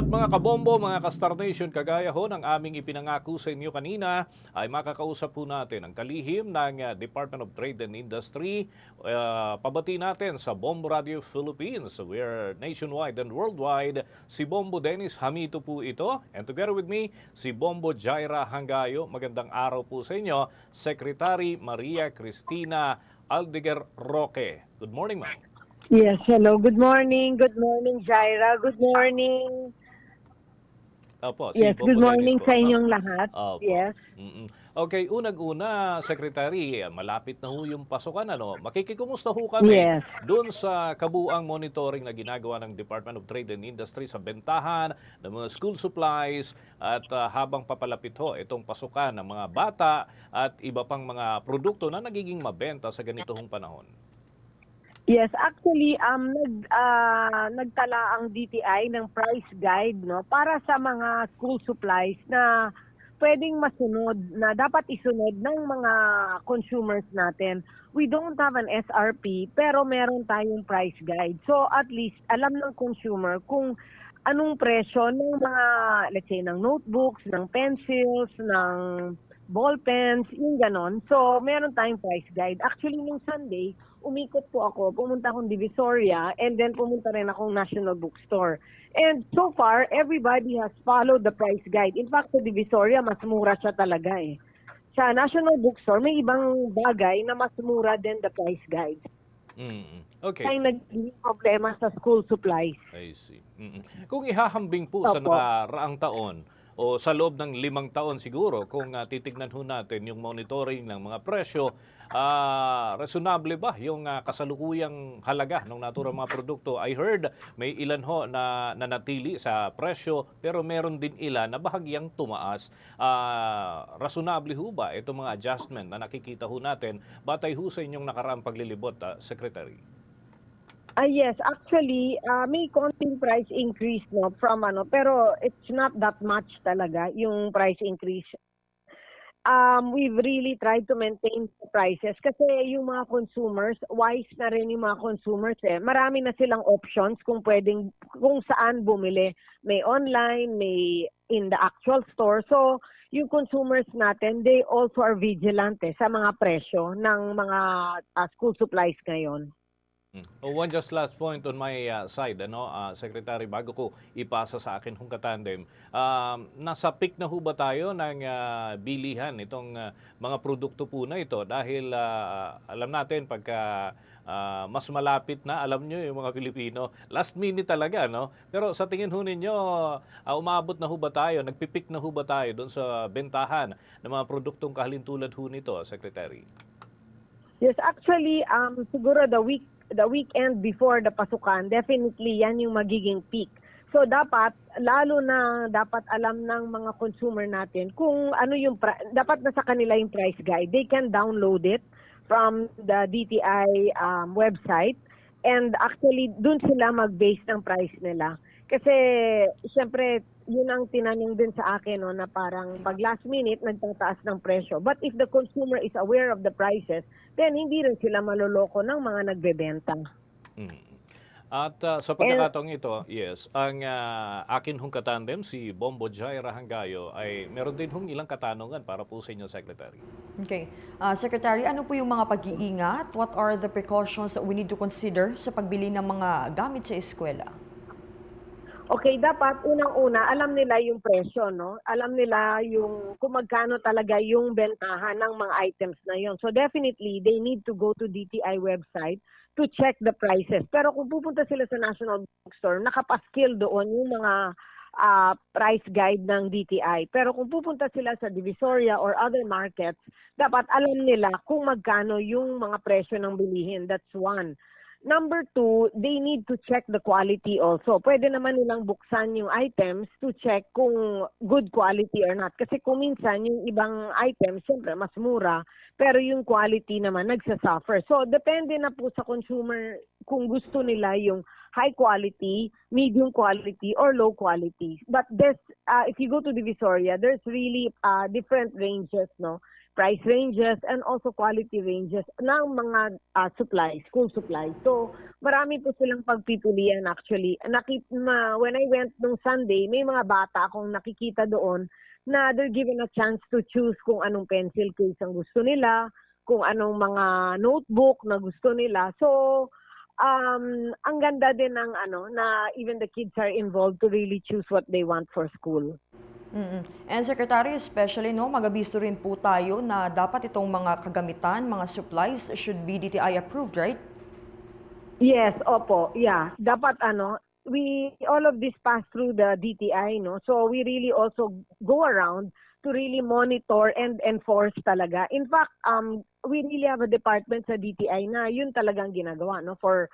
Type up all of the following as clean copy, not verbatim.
At mga kabombo, mga ka-Star Nation, kagaya ho ng aming ipinangako sa inyo kanina, ay makakausap po natin ang kalihim ng Department of Trade and Industry. Pabati natin sa Bombo Radio Philippines. We're nationwide and worldwide. Si Bombo Dennis Hamito po ito. And together with me, si Bombo Jaira Hangayo. Magandang araw po sa inyo, Secretary Maria Cristina Aldeguer Roque. Good morning, ma'am. Yes, hello. Good morning. Good morning, Jaira. Good morning. Opo, si Yes, Bombo good Dennis morning po. sa inyong lahat. Opo. Yes. Okay, unang-una, Secretary, malapit na ho yung pasukan. Makikikumusta ho kami Yes. doon sa kabuang monitoring na ginagawa ng Department of Trade and Industry sa bentahan ng mga school supplies at habang papalapit ho itong pasukan ng mga bata at iba pang mga produkto na nagiging mabenta sa ganitong panahon. Yes, actually nagtala ang DTI ng price guide para sa mga school supplies na pwedeng masunod na dapat isunod ng mga consumers natin. We don't have an SRP pero meron tayong price guide. So at least alam ng consumer kung anong presyo ng mga, let's say, ng notebooks, ng pencils, ng ball pens, yung ganon. So meron tayong price guide. Actually, nung Sunday, umikot po ako, pumunta akong Divisoria, and then pumunta rin akong National Bookstore. And so far, everybody has followed the price guide. In fact, sa Divisoria, mas mura siya talaga eh. Sa National Bookstore, may ibang bagay na mas mura than the price guide. Okay. Kaya naging problema sa school supplies. I see. Kung ihahambing po sa Opo. nakaraang taon o sa loob ng 5 taon siguro, kung titignan ho natin yung monitoring ng mga presyo, reasonable ba yung kasalukuyang halaga ng naturang mga produkto? I heard may ilan ho na nanatili sa presyo pero meron din ilan na bahagyang tumaas. Reasonable ho ba itong mga adjustment na nakikita ho natin batay ho sa inyong nakaraang paglilibot, Secretary? Yes, actually, may konting price increase from pero it's not that much talaga yung price increase. We've really tried to maintain the prices kasi yung mga consumers, wise na rin yung mga consumers eh. Marami na silang options kung saan bumili. May online, may in the actual store. So, yung consumers natin, they also are vigilant sa mga presyo ng mga school supplies ngayon. One just last point on my side, Secretary, bago ko ipasa sa akin hong katandem. Nasa peak na ho ba tayo ng bilihan itong mga produkto po na ito? Dahil alam natin pagka mas malapit na, alam nyo yung mga Pilipino, last minute talaga, no? Pero sa tingin ho ninyo, umabot na ho ba tayo, nagpipik na ho ba tayo doon sa bentahan ng mga produktong kahalintulad ho nito, Secretary? Yes, actually, siguro the weekend before the pasukan, definitely yan yung magiging peak. So dapat, lalo na dapat alam ng mga consumer natin kung ano yung, dapat na sa kanila yung price guide. They can download it from the DTI website and actually dun sila mag-base ng price nila. Kasi siyempre, yun ang tinanong din sa akin na parang pag last minute nagtataas ng presyo. But if the consumer is aware of the prices, then hindi rin sila maloloko ng mga nagbebenta. At sa pagkakataong ito, yes, ang akin hong katandem, si Bombo Jaira Hangayo, ay meron din hong ilang katanungan para po sa inyo, Secretary. Okay. Secretary, ano po yung mga pag-iingat? What are the precautions that we need to consider sa pagbili ng mga gamit sa eskwela? Okay, dapat unang-una, alam nila yung presyo, no? Alam nila yung kung magkano talaga yung bentahan ng mga items na yon. So definitely, they need to go to DTI website to check the prices. Pero kung pupunta sila sa National Bookstore, nakapaskil doon yung mga price guide ng DTI. Pero kung pupunta sila sa Divisoria or other markets, dapat alam nila kung magkano yung mga presyo ng bilihin. That's one. Number two, they need to check the quality also. Pwede naman nilang buksan yung items to check kung good quality or not. Kasi kung minsan yung ibang items, siyempre mas mura, pero yung quality naman nagsasuffer. So, depende na po sa consumer kung gusto nila yung high quality, medium quality, or low quality. But this, if you go to Divisoria, there's really different ranges, no? price ranges, and also quality ranges ng mga supplies, school supplies. So, marami po silang pagpipilian actually. When I went nung Sunday, may mga bata akong nakikita doon na they're given a chance to choose kung anong pencil case ang gusto nila, kung anong mga notebook na gusto nila. So, ang ganda din ng na even the kids are involved to really choose what they want for school. And Secretary, especially, no, magabisto rin po tayo na dapat itong mga kagamitan, mga supplies should be DTI approved, right? Yes, opo. Yeah. Dapat all of this pass through the DTI, no? So we really also go around to really monitor and enforce talaga. In fact, we really have a department sa DTI na yun talagang ginagawa, no? For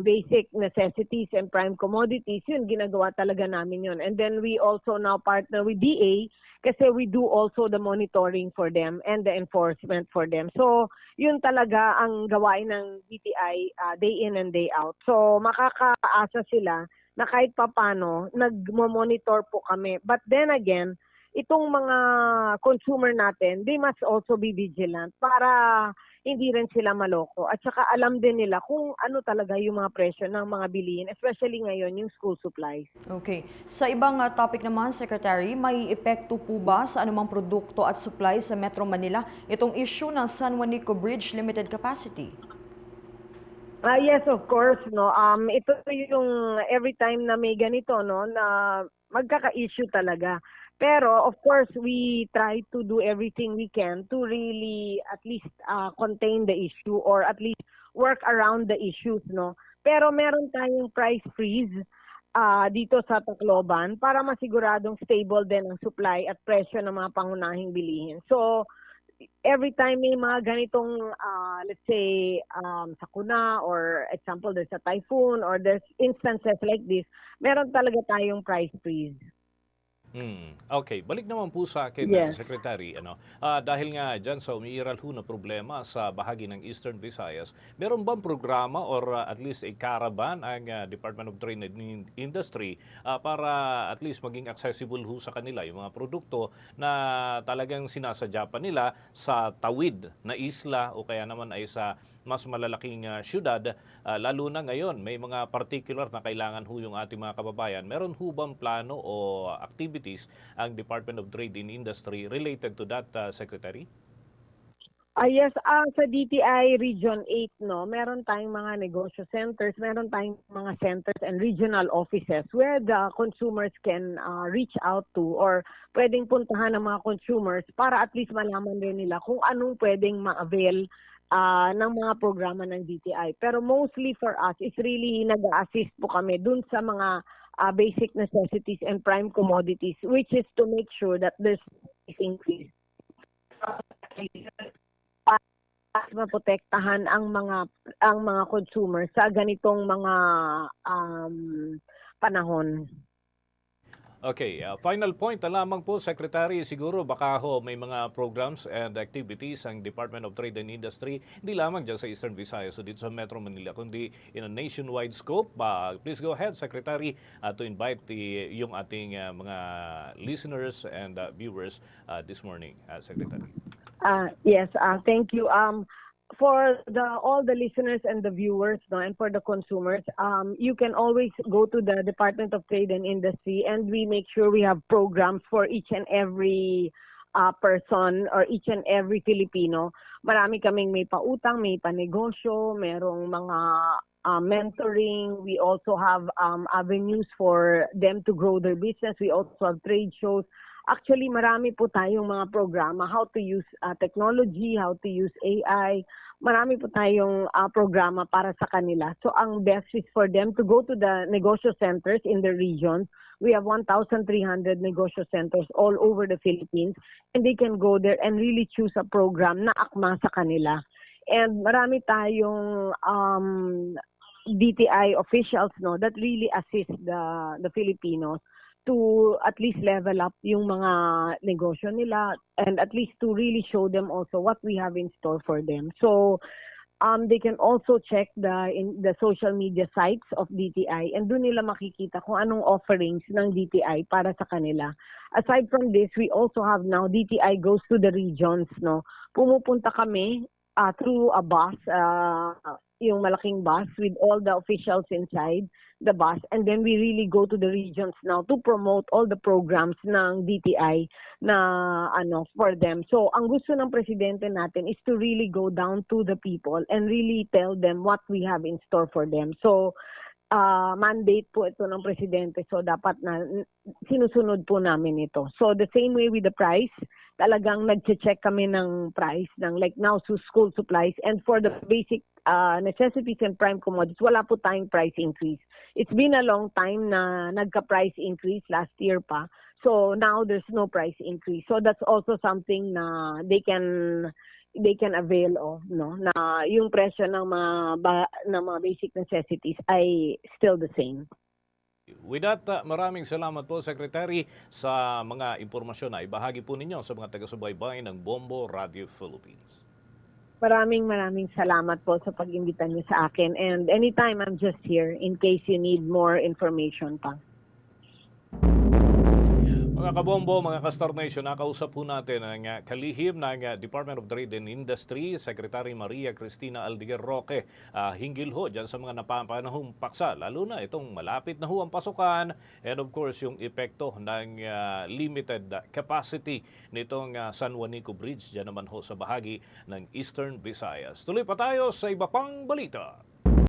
basic necessities and prime commodities, yun ginagawa talaga namin yun. And then we also now partner with DA kasi we do also the monitoring for them and the enforcement for them. So, yun talaga ang gawain ng DTI day in and day out. So, makakaasa sila na kahit papano, nag-monitor po kami. But then again, itong mga consumer natin, they must also be vigilant para hindi rin sila maloko. At saka alam din nila kung ano talaga yung mga presyo ng mga bilihin, especially ngayon yung school supplies. Okay. Sa ibang topic naman, Secretary, may epekto po ba sa anumang produkto at supply sa Metro Manila itong issue ng San Juanico Bridge limited capacity? Yes, of course, no. Ito yung every time na may ganito, no, na magkaka-issue talaga. Pero of course, we try to do everything we can to really at least contain the issue or at least work around the issues, no. Pero meron tayong price freeze dito sa Tacloban para masiguradong stable din ang supply at presyo ng mga pangunahing bilihin. So, every time may mga ganitong, let's say, sakuna or example, there's a typhoon or there's instances like this, meron talaga tayong price freeze. Okay, balik naman po sa akin, Yes. Secretary. Dahil nga dyan sa umiiral ho na problema sa bahagi ng Eastern Visayas, meron bang programa or at least a caravan ang Department of Trade and Industry para at least maging accessible ho sa kanila yung mga produkto na talagang sinasadya pa nila sa tawid na isla o kaya naman ay sa mas malalaking syudad, lalo na ngayon may mga particular na kailangan ho yung ating mga kababayan. Meron ho bang plano o activities ang Department of Trade and Industry related to that, Secretary? Yes, sa DTI Region 8, no, meron tayong mga negosyo centers, meron tayong mga centers and regional offices where the consumers can reach out to or pwedeng puntahan ng mga consumers para at least malaman rin nila kung anong pwedeng ma-avail ng mga programa ng DTI. Pero mostly for us, is really nag-assist po kami dun sa mga basic necessities and prime commodities, which is to make sure that there's increase. Para maprotektahan ang mga consumers sa ganitong mga panahon. Okay, final point na lamang po, Secretary. Siguro baka ho may mga programs and activities ang Department of Trade and Industry, hindi lamang dyan sa Eastern Visayas o dito sa Metro Manila, kundi in a nationwide scope. Please go ahead, Secretary, to invite yung ating mga listeners and viewers this morning, Secretary. Yes, thank you. For all the listeners and the viewers, no, and for the consumers, you can always go to the Department of Trade and Industry, and we make sure we have programs for each and every person or each and every Filipino. Marami kaming may pautang, may panegosyo, merong mga mentoring. We also have avenues for them to grow their business. We also have trade shows. Actually, marami po tayong mga programa, how to use technology, how to use AI. Marami po tayong programa para sa kanila. So, ang best is for them to go to the negosyo centers in the regions. We have 1,300 negosyo centers all over the Philippines. And they can go there and really choose a program na akma sa kanila. And marami tayong DTI officials, no, that really assist the Filipinos to at least level up yung mga negosyo nila and at least to really show them also what we have in store for them. So, they can also check the social media sites of DTI, and doon nila makikita kung anong offerings ng DTI para sa kanila. Aside from this, we also have now DTI goes to the regions, no. Pumupunta kami through a bus, yung malaking bus with all the officials inside the bus, and then we really go to the regions now to promote all the programs ng DTI na for them. So ang gusto ng presidente natin is to really go down to the people and really tell them what we have in store for them. So mandate po ito ng presidente, so dapat na sinusunod po namin ito. So the same way with the price, talagang nagche-check kami ng price ng like now school supplies, and for the basic necessities and prime commodities, wala po tayong price increase. It's been a long time na nagka-price increase last year pa. So now there's no price increase. So that's also something na they can avail of, no, na yung presyo ng mga basic necessities ay still the same. With that, maraming salamat po, Secretary, sa mga impormasyon na ibahagi po ninyo sa mga taga-subaybay ng Bombo Radio Philippines. Maraming salamat po sa pag-imbita niyo sa akin, and anytime I'm just here in case you need more information pa. Mga kabombo, mga ka-Star Nation, nakausap po natin ang kalihim ng Department of Trade and Industry, Secretary Maria Cristina Aldiger Roque, hinggil ho dyan sa mga napapanahong paksa, lalo na itong malapit na ho ang pasukan, and of course yung epekto ng limited capacity nitong San Juanico Bridge dyan naman ho sa bahagi ng Eastern Visayas. Tuloy pa tayo sa iba pang balita.